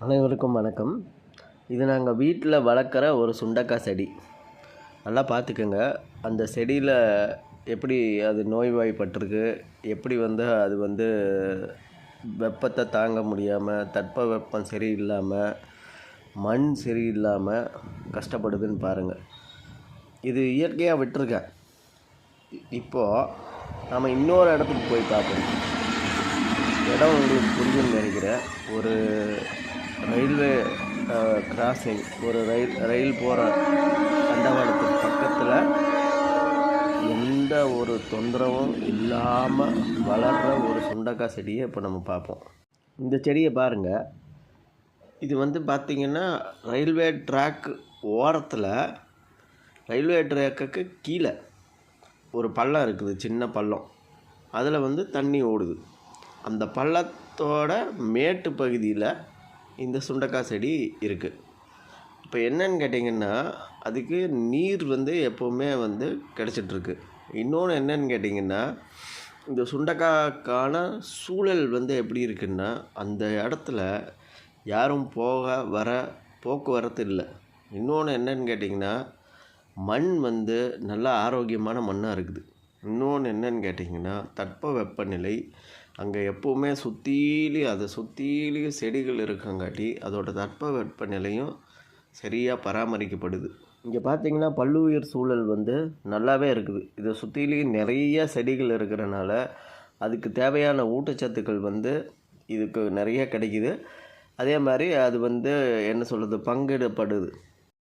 அனைவருக்கும் வணக்கம். இது நாங்கள் வீட்டில் வளர்க்குற ஒரு சுண்டக்காய் செடி. நல்லா பார்த்துக்கோங்க. அந்த செடியில் எப்படி அது நோய்வாய்ப்பட்டிருக்கு, எப்படி அது வெப்பத்தை தாங்க முடியாமல், தட்பவெப்பம் சரியில்லாமல், மண் சரியில்லாமல் கஷ்டப்படுதுன்னு பாருங்கள். இது இயற்கையாக விட்டுருக்கேன். இப்போது நாம் இன்னொரு இடத்துக்கு போய் பார்ப்போம். இடம் உங்களுக்கு புரியும்னு நினைக்கிறேன். ஒரு ரயில்வே கிராசிங், ஒரு ரயில் போகிற தண்டவாளத்துக்கு பக்கத்தில் எந்த ஒரு தொந்தரவும் இல்லாமல் வளர்கிற ஒரு சுண்டக்காய் செடியை இப்போ நம்ம பார்ப்போம். இந்த செடியை பாருங்கள். இது பார்த்திங்கன்னா ரயில்வே ட்ராக்கு ஓரத்தில், ரயில்வே ட்ராக்குக்கு கீழே ஒரு பள்ளம் இருக்குது, சின்ன பள்ளம். அதில் தண்ணி ஓடுது. அந்த பள்ளத்தோட மேட்டு பகுதியில் இந்த சுண்டக்காய் செடி இருக்குது. இப்போ என்னன்னு கேட்டிங்கன்னா, அதுக்கு நீர் எப்போவுமே கிடச்சிட்ருக்கு. இன்னொன்று என்னன்னு கேட்டிங்கன்னா, இந்த சுண்டக்காய்க்கான சூழல் எப்படி இருக்குன்னா, அந்த இடத்துல யாரும் போக வர போக்குவரத்து இல்லை. இன்னொன்று என்னன்னு கேட்டிங்கன்னா, மண் நல்லா ஆரோக்கியமான மண்ணாக இருக்குது. இன்னொன்று என்னன்னு கேட்டிங்கன்னா, தட்பவெப்பநிலை அங்கே எப்போவுமே சுற்றிலையும் செடிகள் இருக்கங்காட்டி அதோட தட்பவெப்ப நிலையும் சரியாக பராமரிக்கப்படுது. இங்கே பார்த்திங்கன்னா பல்லுயிர் சூழல் நல்லாவே இருக்குது. இதை சுற்றிலையும் நிறைய செடிகள் இருக்கிறனால அதுக்கு தேவையான ஊட்டச்சத்துக்கள் இதுக்கு நிறைய கிடைக்கிது. அதே மாதிரி அது என்ன சொல்கிறது, பங்கிடப்படுது.